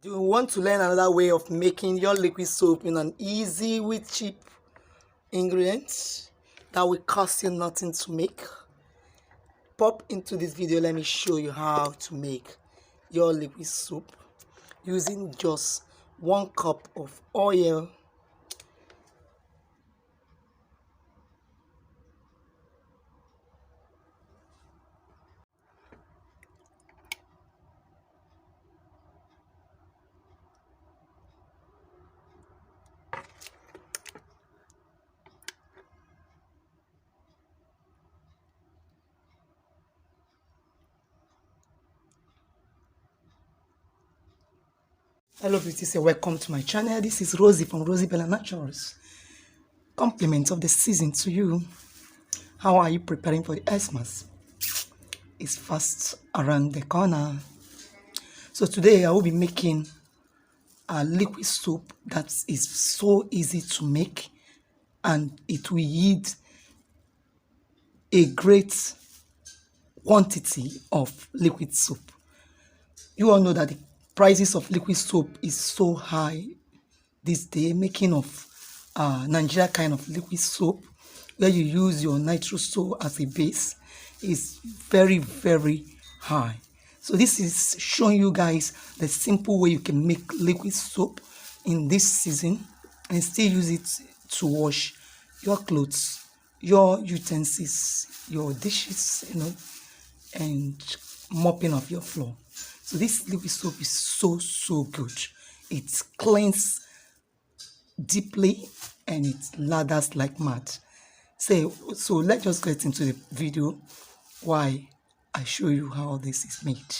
Do you want to learn another way of making your liquid soap in an easy with cheap ingredients that will cost you nothing to make? Pop into this video, let me show you how to make your liquid soap using just 1 cup of oil, hello beauties and welcome to my channel. This is Rosie from Rosie Bella Naturals. Compliments of the season to you. How are you preparing for the Xmas? It's fast around the corner. So today I will be making a liquid soap that is so easy to make and it will yield a great quantity of liquid soap. You all know that the prices of liquid soap is so high this day. Making of Nigeria kind of liquid soap where you use your nitroso as a base is very high. So this is showing you guys the simple way you can make liquid soap in this season and still use it to wash your clothes, your utensils, your dishes, and mopping of your floor. So this liquid soap is so good. It cleans deeply and it lathers like mad. So let's just get into the video why I show you how this is made.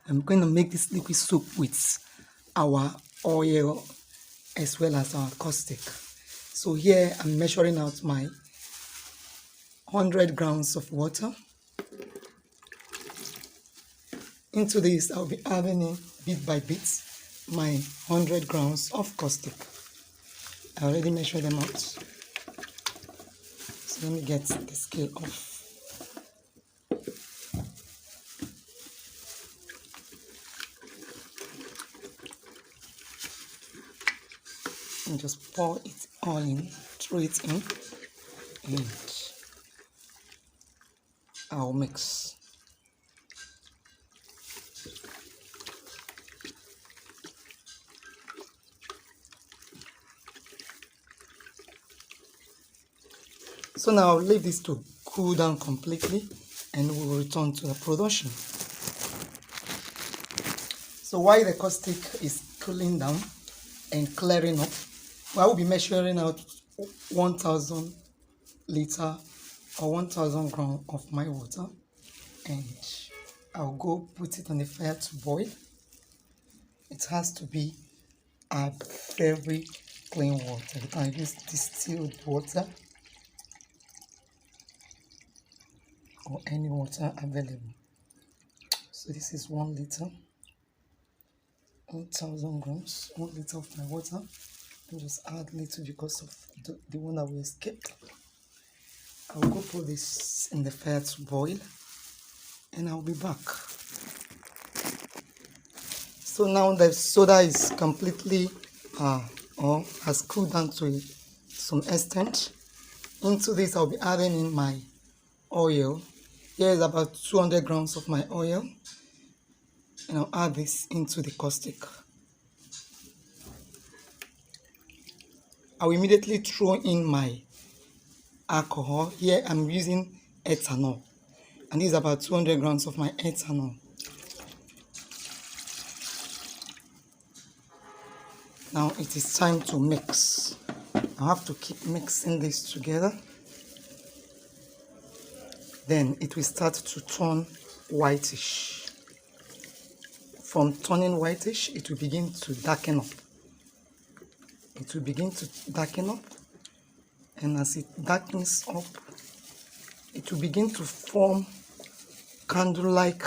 I'm going to make this liquid soap with our oil as well as our caustic. So here I'm measuring out my 100 grams of water. Into this I'll be adding in bit by bit my 100 grams of caustic. I already measured them out. So let me get the scale off. And just pour it all in, throw it in, and I'll mix. So now I'll leave this to cool down completely and we'll return to the production. So while the caustic is cooling down and clearing up, I will be measuring out 1000 liter or 1000 grams of my water, and I'll go put it on the fire to boil. It has to be a very clean water. You can use distilled water or any water available. So this is 1 liter, 1000 grams, 1 liter of my water. And just add little because of the one that will escape. I'll go put this in the fire to boil and I'll be back. So now the soda is completely or has cooled down to some extent. Into this I'll be adding in my oil. Here is about 200 grams of my oil, and I'll add this into the caustic. I'll immediately throw in my alcohol. Here I'm using ethanol, and this is about 200 grams of my ethanol. Now it is time to mix. I have to keep mixing this together. Then it will start to turn whitish. From turning whitish, it will begin to darken up. It will begin to darken up, and as it darkens up, it will begin to form candle-like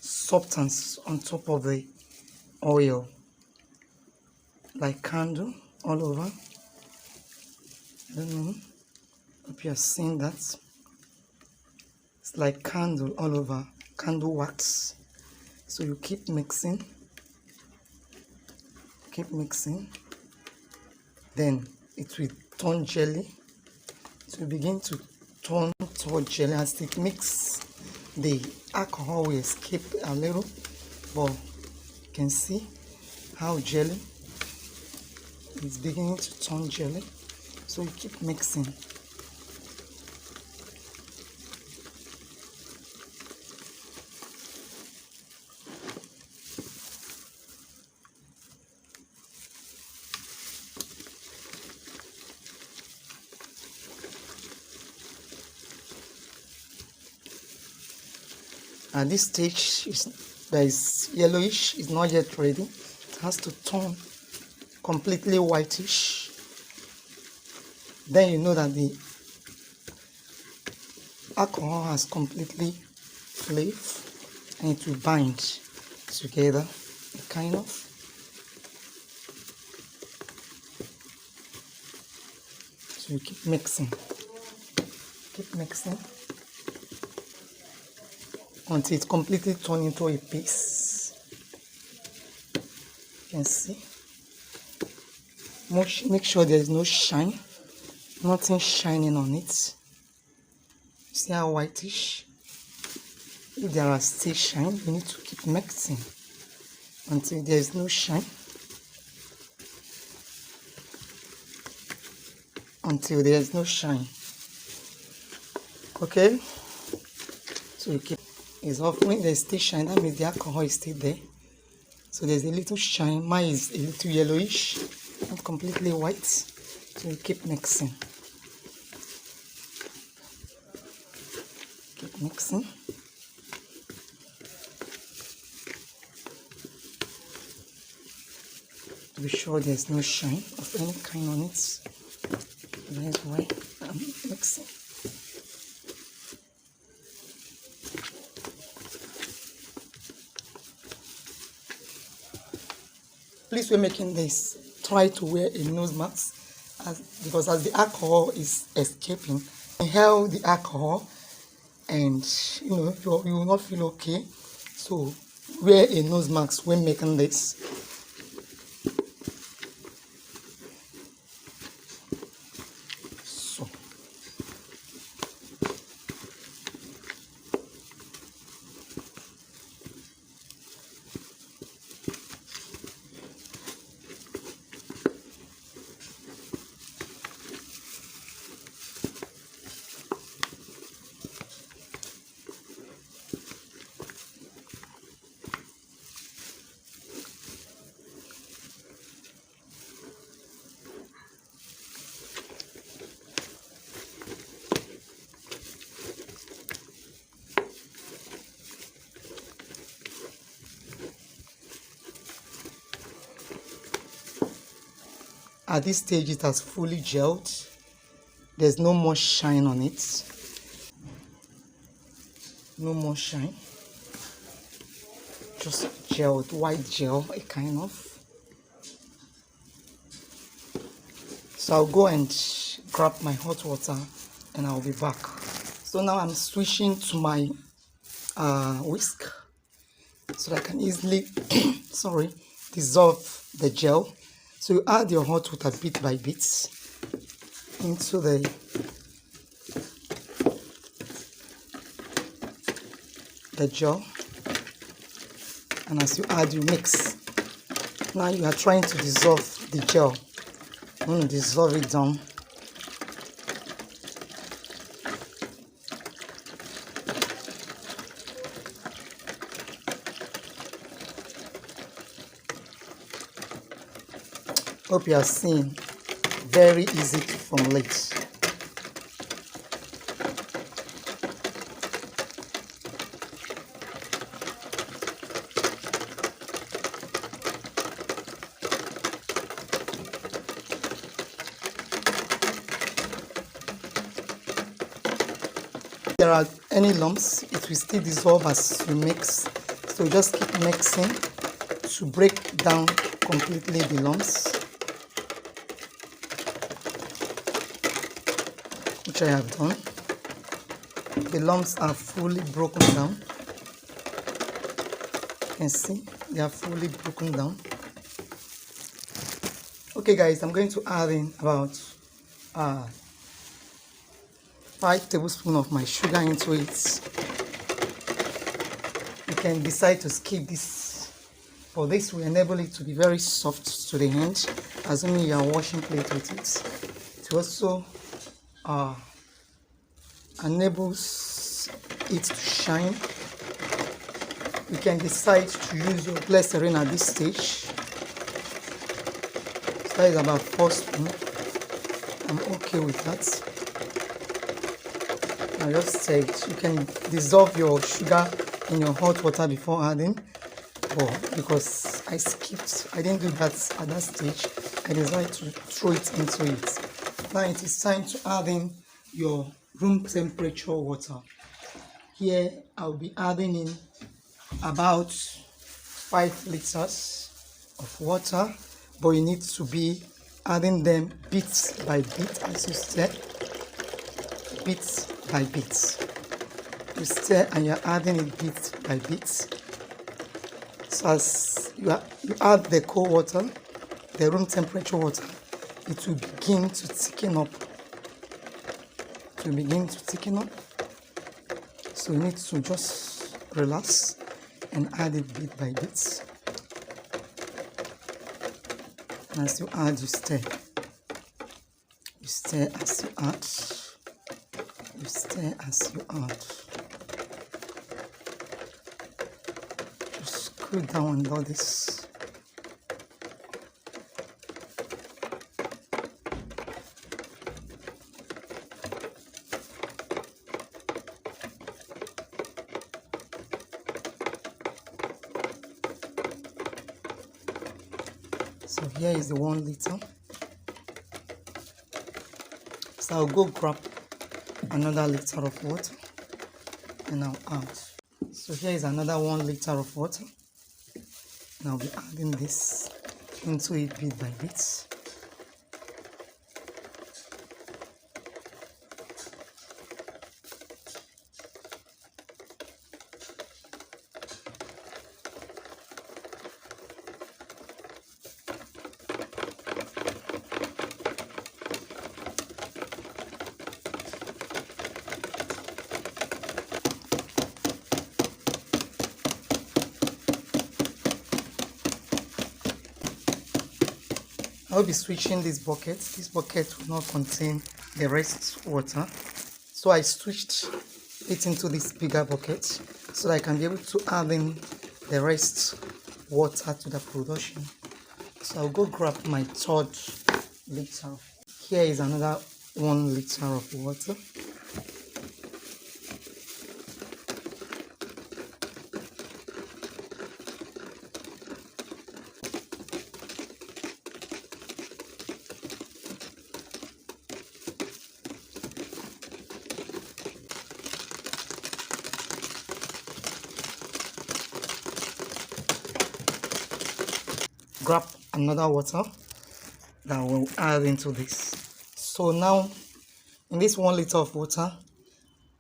substance on top of the oil, like candle all over. I don't know if you have seen that. It's like candle all over, candle wax. So you keep mixing keep mixing. Then it will turn jelly. It will begin to turn toward jelly. As it mix, the alcohol will escape a little, but you can see how jelly is beginning to turn jelly. So you keep mixing. At this stage, there is yellowish, it's not yet ready. It has to turn completely whitish. Then you know that the alcohol has completely flaved and it will bind together, kind of. So you keep mixing until it completely turns into a paste. You can see. Make sure there is no shine, nothing shining on it. See how whitish? If there are still shine, you need to keep mixing until there is no shine. Until there is no shine. Okay? So you keep. It's off. When there's still shine, that means the alcohol is still there. So there's a little shine. Mine is a little yellowish, not completely white. So you keep mixing. Keep mixing. To be sure there's no shine of any kind on it. That's why I'm mixing. Please, when making this, try to wear a nose mask because as the alcohol is escaping, inhale the alcohol and you will not feel okay. So wear a nose mask when making this. So at this stage, it has fully gelled. There's no more shine on it. No more shine. Just gelled, white gel, a kind of. So I'll go and grab my hot water and I'll be back. So now I'm switching to my whisk so that I can easily dissolve the gel. So you add your hot water bit by bit into the gel, and as you add, you mix. Now you are trying to dissolve the gel. I'm going to dissolve it down. Hope you are seeing. Very easy to formulate. If there are any lumps, it will still dissolve as you mix. So just keep mixing to break down completely the lumps, which I have done. The lumps are fully broken down. You can see they are fully broken down. Okay guys, I'm going to add in about 5 tablespoons of my sugar into it. You can decide to skip this, for this will enable it to be very soft to the end, assuming you are washing plate with it. It also enables it to shine. You can decide to use your glycerin at this stage. So that is about 4 spoons. I'm okay with that. I just said you can dissolve your sugar in your hot water before adding, but because I didn't do that at that stage, I decided to throw it into it. Now it is time to add in your room temperature water. Here I'll be adding in about 5 liters of water, but you need to be adding them bit by bit as you stir, bit by bit. You stir and you're adding it bit by bit. So as you add the cold water, the room temperature water, it will begin to thicken up. It will begin to thicken up. So you need to just relax and add it bit by bit. And as you add, you stir. You stir as you add. You stir as you add. Just screw down and do this. So here is the 1 liter. So I'll go grab another liter of water and I'll add. So here is another 1 liter of water, and I'll be adding this into it bit by bit. I'll be switching this bucket. This bucket will not contain the rest water, so I switched it into this bigger bucket so that I can be able to add in the rest water to the production. So I'll go grab my 3rd liter. Here is another 1 liter of water. Grab another water that we'll add into this. So now in this 1 liter of water,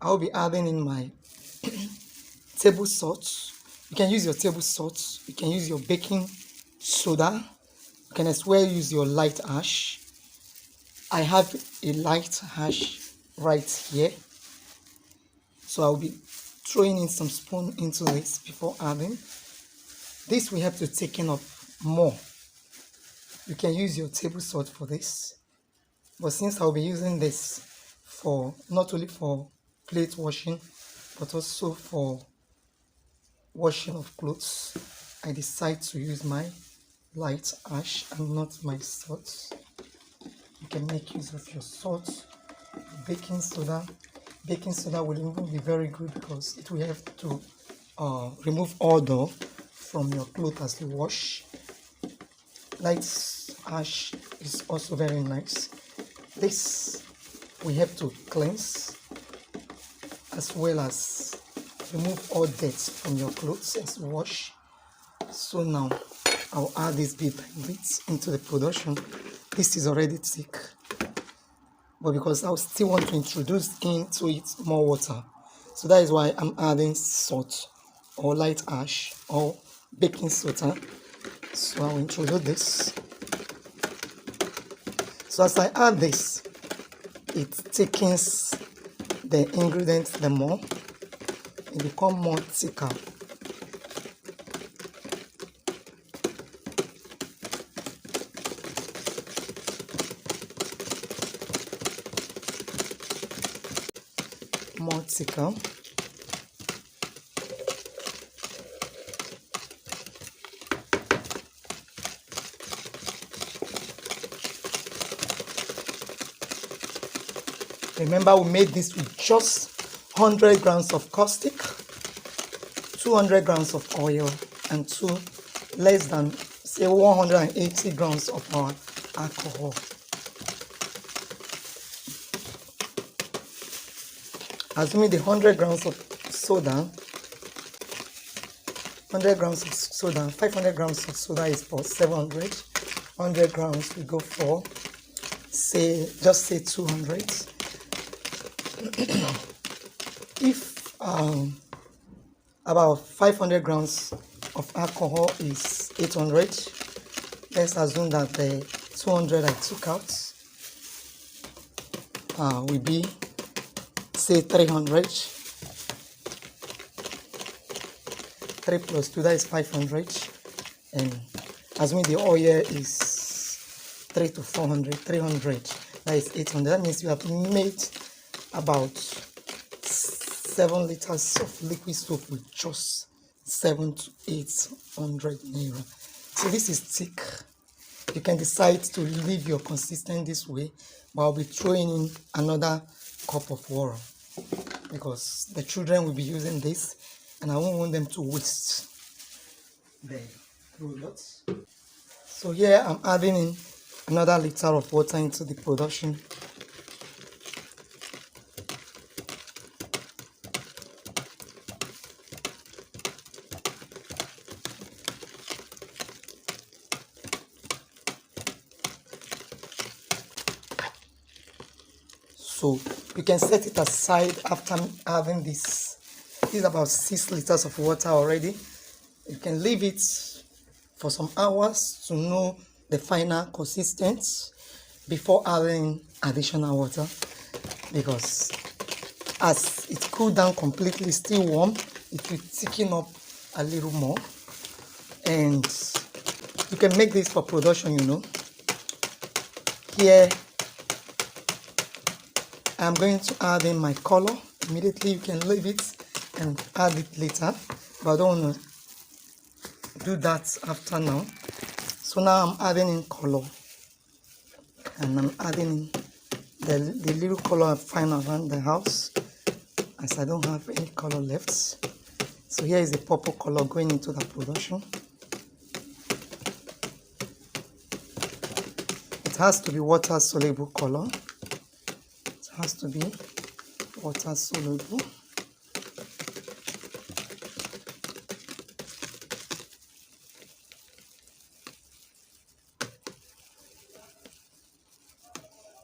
I'll be adding in my table salt. You can use your table salt, you can use your baking soda, you can as well use your light ash. I have a light ash right here, so I'll be throwing in some spoon into this before adding. This will help to thicken up more. You can use your table salt for this, but since I'll be using this for not only for plate washing but also for washing of clothes, I decide to use my light ash and not my salt. You can make use of your salt, baking soda. Baking soda will even be very good because it will help to remove odor from your clothes as you wash. Light ash is also very nice. This will help to cleanse as well as remove all dirt from your clothes as you wash. So now I'll add this bit by bit into the production. This is already thick, but because I still want to introduce into it more water, so that is why I'm adding salt or light ash or baking soda. So I'll introduce this. So as I add this, it thickens the ingredients the more. It becomes more thicker. More thicker. Remember, we made this with just 100 grams of caustic, 200 grams of oil, and less than, say, 180 grams of our alcohol. Assuming the 100 grams of soda, 500 grams of soda is for 700. 100 grams we go for, just say 200. If about 500 grams of alcohol is 800, let's assume that the 200 I took out will be, say, 300. 3 plus 2, that is 500. And assuming the oil is 3 to 400, 300, that is 800. That means you have made about 7 liters of liquid soap with just 700 to 800 naira. So this is thick. You can decide to leave your consistency this way, but I'll be throwing in another cup of water because the children will be using this and I won't want them to waste the products. So here I'm adding in another liter of water into the production. So you can set it aside after having this. This is about 6 liters of water already. You can leave it for some hours to know the final consistency before adding additional water, because as it cools down completely, still warm, it will thicken up a little more. And you can make this for production, you know. Here I'm going to add in my color immediately. You can leave it and add it later, but I don't want to do that after now. So now I'm adding in color, and I'm adding in the little color I find around the house, as I don't have any color left. So here is the purple color going into the production. It has to be water soluble color. It has to be water soluble.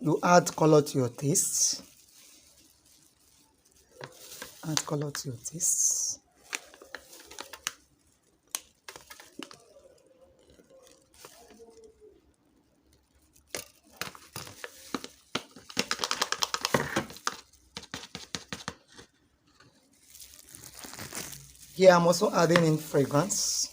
You add color to your taste. Add color to your taste. Here I'm also adding in fragrance.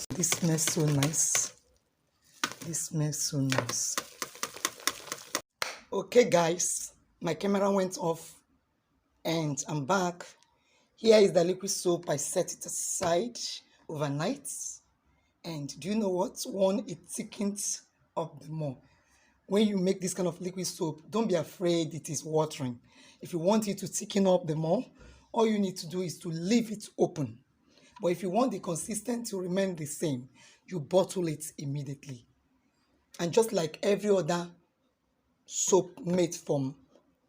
This smells so nice. This smells so nice. Okay guys, my camera went off and I'm back. Here is the liquid soap. I set it aside overnight. And do you know what? One, it thickens up the more. When you make this kind of liquid soap, don't be afraid it is watering. If you want it to thicken up the more, all you need to do is to leave it open. But if you want the consistency to remain the same, you bottle it immediately. And just like every other soap made from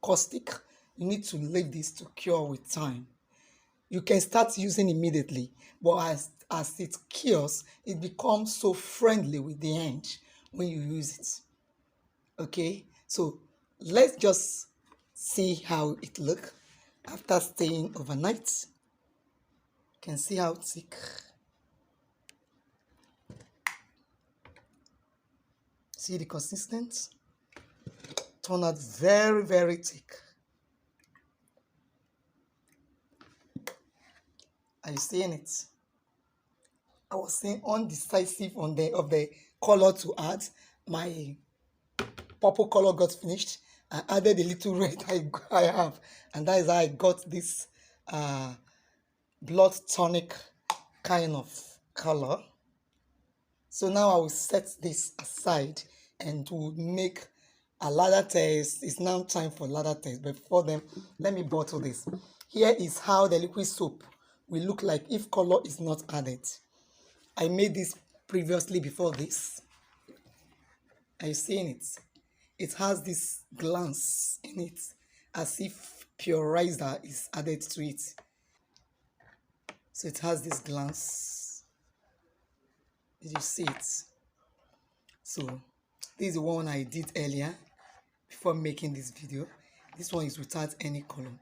caustic, you need to leave this to cure with time. You can start using immediately, but as it cures, it becomes so friendly with the end when you use it. Okay, so let's just see how it look after staying overnight. You can see how thick. See the consistency? Turn out very, very thick. Are you seeing it? I was saying undecisive on the color to add. My purple color got finished. I added a little red I have, and that is how I got this blood tonic kind of color. So now I will set this aside and we'll make a lather test. It's now time for lather test. But before then, let me bottle this. Here is how the liquid soap will look like if color is not added. I made this previously before this. Are you seeing it? It has this glance in it as if purizer is added to it. So it has this glance. Did you see it? So this is the one I did earlier before making this video. This one is without any color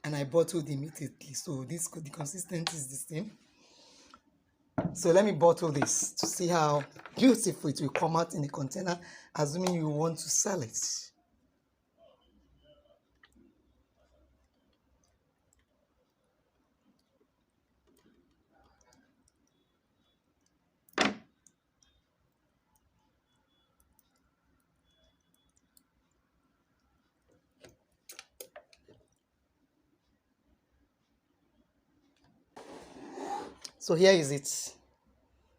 and I bottled immediately, so the consistency is the same. So let me bottle this to see how beautiful it will come out in a container, assuming you want to sell it. So here is it.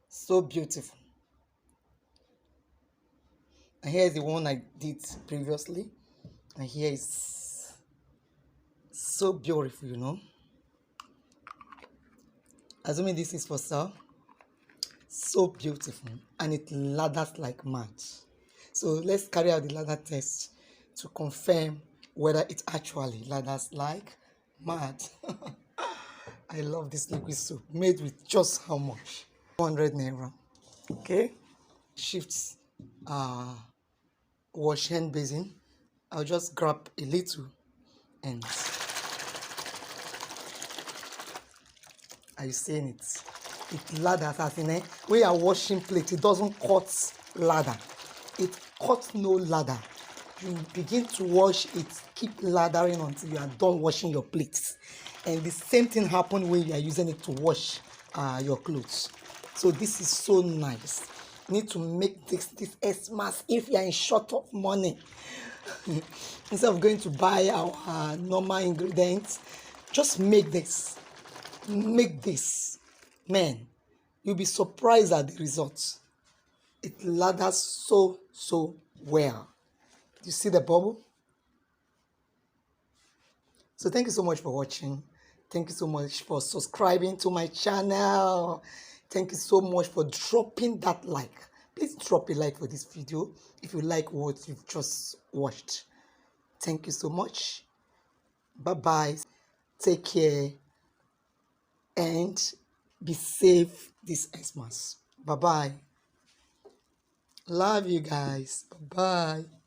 So beautiful. And here is the one I did previously. And here is so beautiful, you know. Assuming this is for sale. So beautiful. And it lathers like mad. So let's carry out the lather test to confirm whether it actually lathers like mad. I love this liquid soap made with just how much? 100 naira. Okay. Shifts wash hand basin. I'll just grab a little and are you seeing it? It lathers as in when you are washing plate, it doesn't cut lather. It cuts no lather. You begin to wash it, keep lathering until you are done washing your plates. And the same thing happens when you are using it to wash your clothes. So this is so nice. You need to make this S mask if you are in short of money. Instead of going to buy our normal ingredients, just make this. Make this. Man, you'll be surprised at the results. It lathers so well. You see the bubble? So thank you so much for watching. Thank you so much for subscribing to my channel. Thank you so much for dropping that like. Please drop a like for this video if you like what you've just watched. Thank you so much. Bye-bye. Take care. And be safe this Xmas. Bye-bye. Love you guys. Bye-bye.